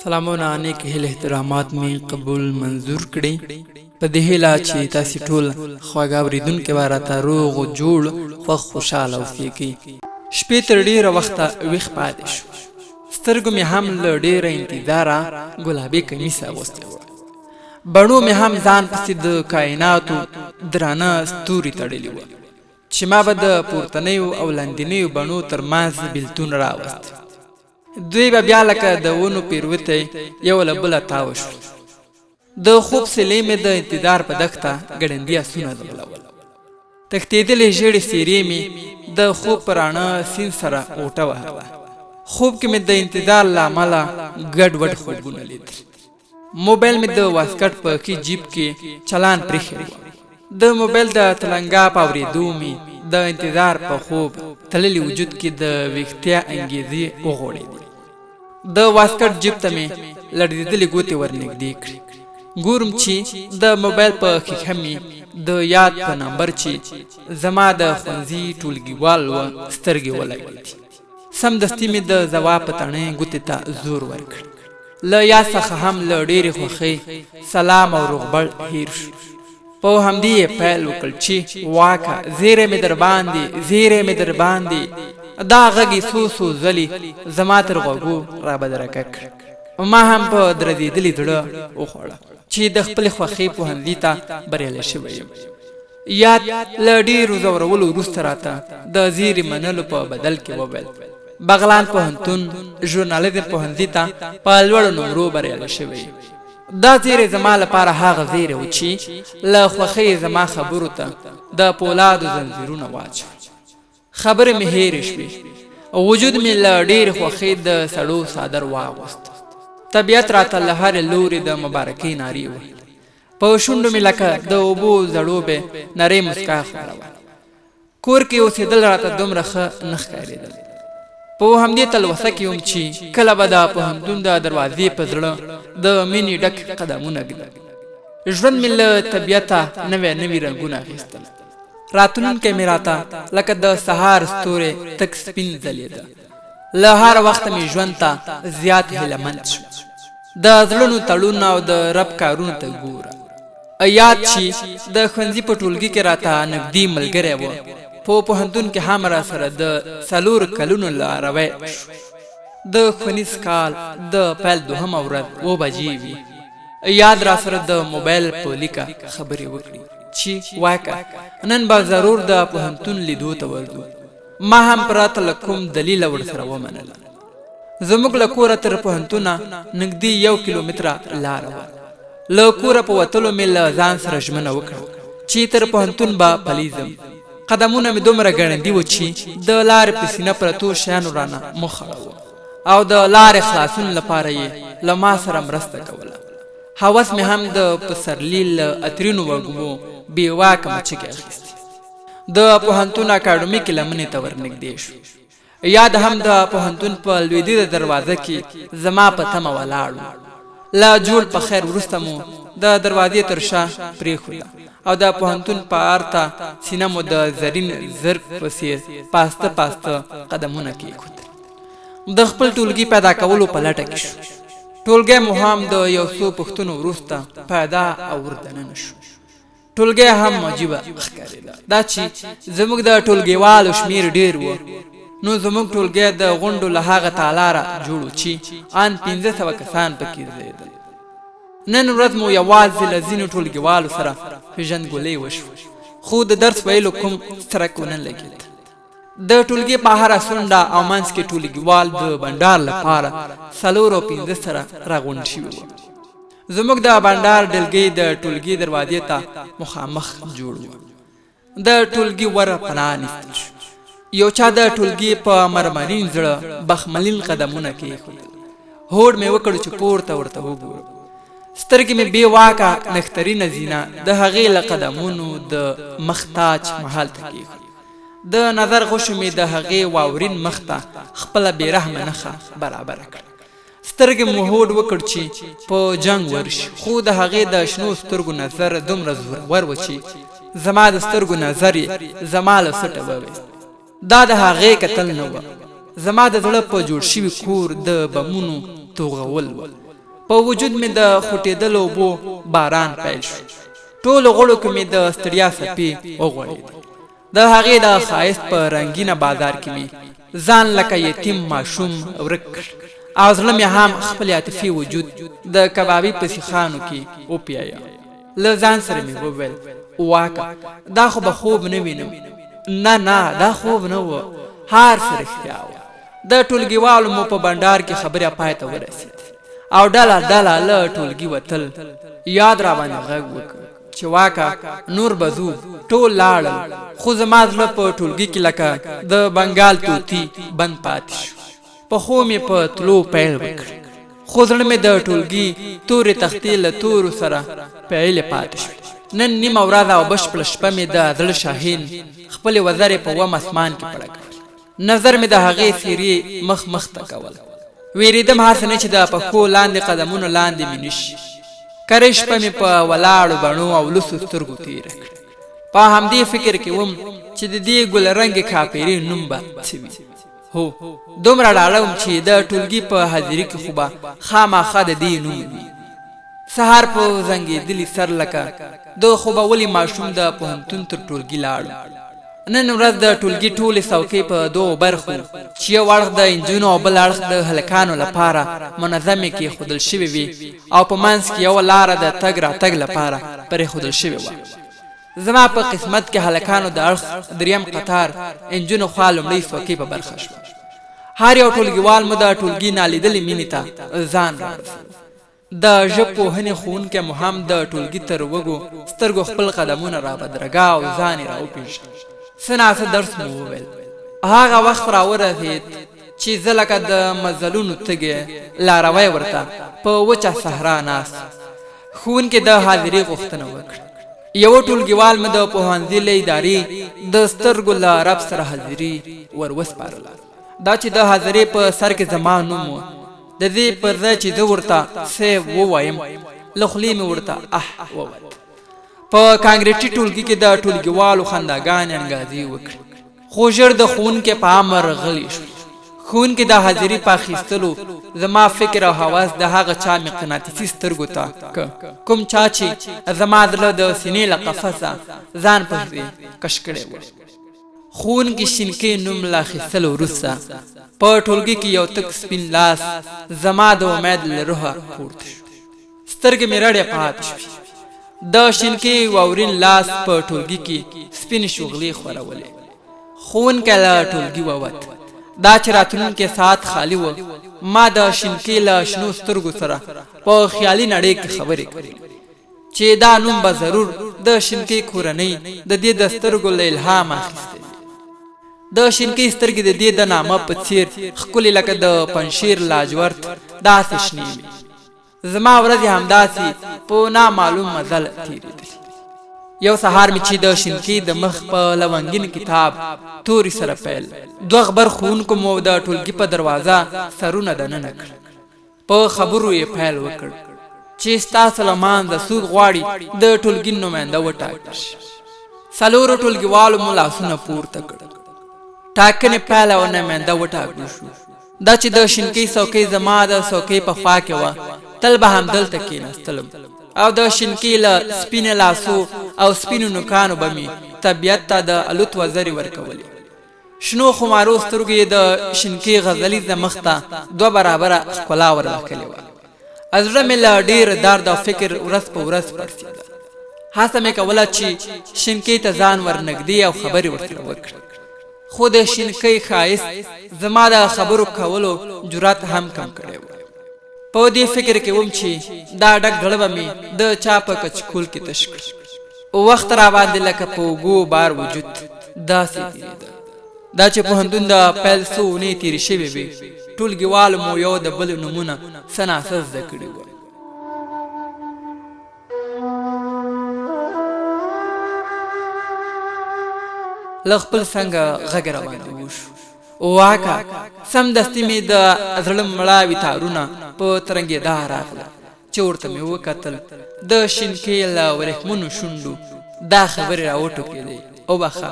سلامونه نیک هیله احترامات می قبول منظور کړي په دې هیله چې تاسو ټول خواږه اوریدونکو به راته روغ او جوړ خو خوشاله اوسئ. شپې تر ډیره وخته ویښ پاتې شو. سترګو مې هم له ډیره انتظاره ګلابي کمیس اغوستی و. بڼو مې هم ځان پسې د کائناتو درانه ستوري تړلي وو چې ما به د پورتنیو او لاندنیو بڼو تر منځ بېلتون راوست. دوی به بیا لکه د ونو پیروتې یو له بله تاو شول. د خوب سلې مې د انتظار په دښته ګړندي آسونه ځغلول. تښتېدلې ژېړې څېرې مې د خوب په راڼه سیند سره اوټه وهله. خوب کې مې د انتظار له امله ګډوډ خوبونه لیدل. موبایل مې د واسکټ په ښي جیب کې چالان پرېښی و. د موبایل د تلنګا په اورېدو مې د انتظار په خوب تللي وجود کې د ویښتیا انګیزې وغوړېدې. د واسکټ جیب ته مې لړزېدلې ګوتې ورنږدې کړې. ګورم چې د موبایل په ښیښه مې د یاد په نمبر چې زما د ښوونځي ټولګیوال و سترګې ولګېدې. سمدستي مې د ځواب په تڼۍ ګوتې ته زور ورکړ. له یاد څخه هم له ډېرې خوښۍ سلام او روغبړ هیر شو. په همدې یې پیل وکړ چې واکه زیری مې در باندې زیری مې در باندې. دا غږ یې څو څو ځلې زما تر غوږو را بدرګه کړ. ما هم په درزېدلي زړه وخوړه چې د خپلې خوښۍ پوهنځي ته بریالی شوی یم. یاد له ډېرو ځورولو وروسته راته د زیري منلو په بدل کې وویل بغلان پوهنتون ژورنالیزم پوهنځي ته په لوړو نمرو بریالی شوی یم. دا زیری زما لپاره هغه زیری و چې له خوښۍ زما خبرو ته د پولادو زنځیرونه واچول. خبرې مې هېرې شوې. وجود مې له ډېرې خوښۍ د سړو څادر واغوست. طبیعت راته له هرې لورې د مبارکۍ نارې وهلې. په شونډو مې لکه د اوبو زړوبې نرۍ مسکا خوروله. کور کې اوسېدل راته دومره ښه نه ښکارېدل. په همدې تلوسه کې وم چې کله به د پوهنتون د دروازې په زړه د مینې ډک قدمونه ږدم. ژوند مې له طبیعته نوی نوي رنګونه اخیستل. راتلونکی مې راته لکه د سهار ستوری تک سپین ځلېده. له هر وخته مې ژوند ته زیات هیلهمند شو. د زړونو تړون او د رب کارونو ته ګوره. یاد چې د ښوونځي په ټولګي کې راته نږدې ملګری و. په پوهنتون کې هم را سره د 4 کلونو لاروی شو. د ښوونیز کال د پیل 2مه ورځ 2 بجې وې. یاد را سره د موبایل په لیکه خبرې وکړي چې واکه نن به ضرور د پوهنتون لیدو ته ورځو. ما هم پراته له کوم دلیله ورسره ومنله. زموږ له کوره تر پوهنتونه نږدې 1 کیلومتره لاره وه. له کوره په وتلو مې له ځان سره ژمنه وکړه چې تر پوهنتون به پلی ځم. قدمونه مې دومره ګړندي و چې د لارې په سینه پرتو شیانو رانه مخ اړوه او د لارې خلاصون لپاره یې له ما سره مرسته کوله. هوس مې هم د پسرلي له عطرینو وږمو بې واکه مچکې اخیستې. د پوهنتون اکاډمیکې لمنې ته ورنږدې شو. یاد هم د پوهنتون په لویدیځه دروازه کې زما په تمه ولاړ و. له جوړ په خیر وروسته مو د دروازې تر شا پرېښوده او د پوهنتون په ارته سینه مو د زرین زرګ په څېر پاسته پاسته قدمونه کېښودل. د خپل ټولګي پیدا کولو په لټه کې شو. ټولګی مو هم د یو څو پوښتنو وروسته پیدا او وردننه شو. ټولګی هم عجیبه ښکارېده. دا چې زموږ د ټولګیوالو شمېر ډېر و نو زموږ ټولګی د غونډو له هغه تالاره جوړ و چې ان 500 کسان پکې ځایېدل. نن ورځ مو یوازې له ځینو ټولګیوالو سره پېژندګلوي وشوه خو د درس ویلو کوم څرک ونه لګېد. د ټولګي په هره څنډه او منځ کې ټولګیوال د بنډار لپاره 4 او 5 سره راغونډ شوي وو. زموږ د بنډار ډلګۍ د ټولګي دروازې ته مخامخ جوړ و. د ټولګي ور پرانیستل شو. یو چا د ټولګي په مرمرین زړه بخملین قدمونه کېښودل. هوډ مې وکړ چې پورته ورته وګورم. سترګې مې بې واکه نښترینه زینه د هغې له قدمونو د مختاج محل ته کېښود. د نظر غوښو مې د هغې واورین مخ ته خپله بېرحمه نښه برابره کړه. سترګې مو هوډ وکړ چې په جنګ ورشي خو د هغې د شنو سترګو نظر دومره زورور و چې زما د سترګو نظر یې زما له سټه وویست. دا د هغې کتل نه و. زما د زړه په جوړ شوي کور د بمونو توغول و. په وجود مې د خوټېدلو اوبو باران پیل شو. ټولو غړو کې مې د ستړیا څپې وغوړېدې. د هغې د ښایست په رنګینه بازار کې مې ځان لکه یتیم ماشوم ورک کړ او زړه مې هم خپل عاطفي وجود د کبابي په سیخانو کې وپیایه. له ځان سره مې وویل واکه دا خو به خوب نه وینم. نه دا خوب نه و، هر څه رښتیا و. د ټولګیوالو مو په بنډار کې خبره پای ته ورسېد او ډله له ټولګي وتل. یاد را باندې غږ وکړ چې واکه نور به ځو. ټول لاړل خو زما زړه په ټولګي کې لکه د بنګال توتي بند پاتې شو. پخو مې په تلو پیل وکړ خو زړه مې د ټولګي تورې تختې له تورو سره پیلې پاتې شو. نن نیمه ورځ او بشپړه شپه مې د زړه شاهین خپلې وزرې په وم اسمان کې پړه کړ. نظر مې د هغې څېرې مخ ته کول. ویرېدم هسې نه چې د پښو لاندې قدمونو لاندې مې نشي. کرۍ شپه مې په ولاړو بڼو او لوڅو سترګو تېره کړه. په همدې فکر کې وم چې د دې ګلرنګې کاپیرې نوم به څه وي. هو دومره ډاډه وم چې د ټولګي په حاضري کې خو به خامخا د دې نوم وي. سهار په زنګېدلي سر لکه د خوبولي ماشوم د پوهنتون تر ټولګي لاړو. نن ورځ د ټولګي ټولې څوکۍ په دوو برخو چې یو اړخ د نجونو او بل اړخ د هلکانو لپاره منظمې کېښودل شوې وې او په منځ کې یوه لاره د تګ راتګ لپاره پرېښودل شوې وه. زما په قسمت کې هلکانو د اړخ دریم قطار نجونو خوا لومړۍ څوکۍ په برخه شوه. هر یو ټولګیوال مو د ټولګي نالیدلې مینې ته ځان راورسوه. د ژبپوهنې ښوونکی مو هم د ټولګي تر وږو سترګو خپل قدمونه رابدرګه او ځان یې راوپېژه. څه ناڅه درس مو وویل. هغه وخت راورسېد چې زه لکه د مزلونو تږی لاروی ورته په وچه صحرا ناست. ښوونکي د حاضرۍ غوښتنه وکړه. یوه ټولګیوال مې د پوهنځي له ادارې د سترګو له رب سره حاضري ور وسپارله. دا چې د حاضرۍ په سر کې زما نوم و. د دې پر ځای چې زه ورته څه ووایم له خولې مې ورته وویل. په کانګریټي ټولګي کې د ټولګیوالو خنداګانې انګازې وکړې خو ژر د ښوونکي په امر غلی شو. ښوونکي د حاضري په اخیستلو زما فکر او حواس د هغه چا مقناطیسي سترګو ته کوم چا چې زما زړه د سینې له قفسه ځان پسې کش کړی و. ښوونکي شینکۍ نوم له اخیستلو وروسته په ټولګي کې یو تک سپین لاس زما د امید له روحه پورته شو. سترګې مې رډې پاتې شوې. د شینکۍ واورین لاس په ټولګي کې سپینې شغلې خورولې. ښوونکی له ټولګي ووت. دا چې راتلونکی ساعت خالی و. ما د شینکۍ له شنو سترګو سره په خیالي نړۍ کې خبرې کړې چې دا نوم به ضرور د شینکۍ کورنۍ د دې د سترګو له الهام اخیستی. د شینکۍ سترګې د دې د نامه په څېر ښکلې لکه د پنشیر لاجورد داسې شنې وې. زما ورځې همداسې په نامعلوم مزل تېرېدلې. یو سهار مې چې د شینکۍ د مخ په لونګین کتاب توري سره پیل. دوه غبر ښوونکو مو د ټولګي په دروازه سرونه دننه کړ. په خبرو یې پیل وکړ چې ستاسو له منځه څوک غواړي د ټولګي نماینده وټاکل شي. څلورو ټولګیوالو مو لاسونه پورته کړل. ټاکنې پیل او نماینده وټاکل شو. دا چې د شینکۍ څوکۍ زما د څوکۍ په خوا کې وه. تل به همدلته کېناستلم او د شینکۍ له سپینې لاسو او سپینو نوکانو به مې طبیعت ته د الوت وزرې ورکولې. شنو خمارو سترګو یې د شینکۍ غزلیزه مخ ته دوه برابره ښکلا وربښکلې وه. زړه مې له ډېر درد او فکر ورځ په ورځ پړسېده. هڅه مې کوله چې شینکۍ ته ځان ورنږدې او خبرې ورسره وکړم. خو د شینکۍ ښایست زما د خبرو کولو جرأت هم کم کړی و. په دې فکر کې وم چې دا ډک زړه به مې د چا په کچکول کې تش کړ. وخت را باندې لکه په اوږو بار وجود داسې تېرېده. دا چې پوهنتون د پیل څو اونۍ تېرې شوې وې ټولګیوالو مو یو د بل نومونه څه ناڅه زده کړي وو. له خپل څنګه غږ را باندې وشو. واکه سمدستي مې د زړه مړاوي تارونه په ترنګېدا راغله چې ورته مې وکتل. د شینکۍ له ورېښمینو شونډو دا خبرې راوټوکېدې. او بخه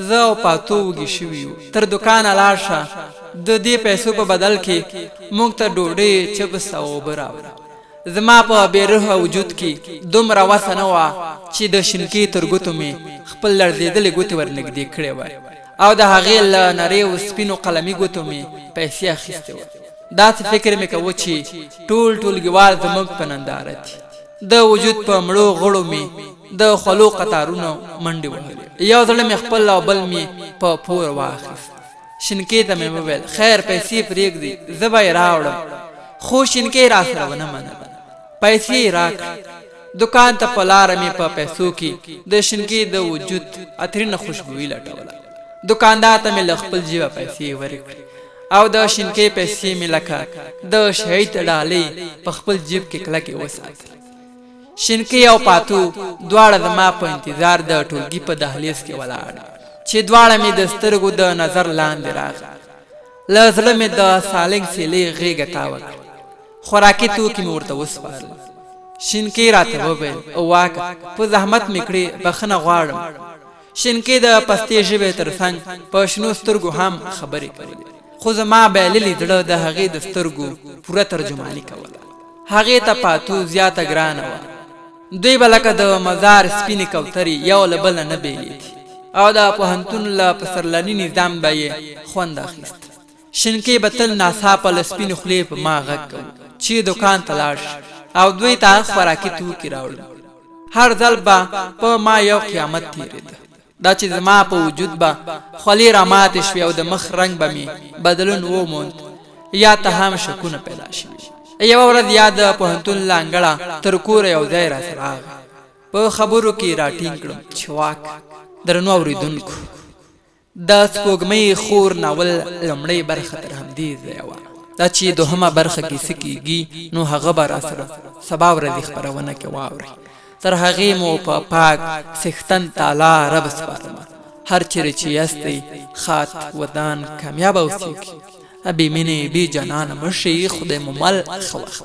زه او پاتو وږي شوي یو. تر دوکانه لاړ شه، د دې پیسو په بدل کې موږ ته ډوډۍ، چپس او اوبه راوړه. زما په بېروحه وجود کې دومره وسه نه وه چې د شینکي تر ګوتو مې خپل لړزېدلې ګوتې ورنږدې کړې وای او د هغې له نریو سپینو قلمي ګوتو مې پیسې اخیستې وه. داسې فکر مې کوه چې ټول ټولګیوال زموږ په ننداره دي. د وجود په مړو غړو مې د خولو قطارونو منډې وهلې. یو زړه مې خپل او بل مې په پور واخیست. شینکي ته مې وویل خیر پیسې پرېږدي، زه به یې راوړم. خو شینکي راسره ونه منله. پیسې یې راکړې. دوکان ته په لاره مې په پیسو کې د شینکي د وجود عطرینه خوشبويي لټوله. دوکاندار ته مې له خپل جیبه پیسې ورکړې او د شینکي پیسې مې لکه د شهید ډالۍ په خپل جیب کې کلکې وساتلې. شینکي او پاتو دواړه زما په انتظار د ټولګي په دهلیز کې ولاړ چې دواړه مې د سترګو د نظر لاندې راغله. له زړه مې د سالنګ سیلۍ غېږه تاوه کړه. خوراکي توکي مې ورته وسپارل. شینکي راته وویل واکه په زحمت مې کړې، بخښنه غواړم. شینکي د پستې ژبې تر څنګ په شنو سترګو هم خبرې کولې، خو زما بایللي زړه د هغې د سترګو پوره ترجماني کوله. هغې ته پاتو زیاته ګرانه وه. دوی به لکه د مزار سپینې کوترې یو له بله نه بېلېدې او د پوهنتون له پسرلني نظام به یې خوند اخیست. شینکي به تل ناڅاپه له سپینې خولې په ما غږ کوو چې دوکان ته لاړ شي او دوی ته خوراکي توکي راوړي. هر ځل به په ما یو قیامت تېرېده. دا چې زما په وجود به خولې راماتې شوې او د مخ رنګ به مې بدلون وموند یا ته هم شکونه پیدا شوي. یوه ورځ یا د پوهنتون له انګړه تر کوره یو ځای راسره راغی. په خبرو کې راټینګ کړم چې واک درنو اورېدونکو، د سپوږمۍ خور ناول لومړۍ برخه تر همدې ځایه وه. دا چې دوهمه برخه کې څه کېږي نو هغه به راسره سبا ورځې خپرونه کې واورئ. تر هغې مو په پاک څښتن تعالی رب سپارم. هر چیرې چې یاستئ خات ودان کامیاب اوسئ. بې مینې بې جانانه مه شئ. خدای مو مل ښه وخت.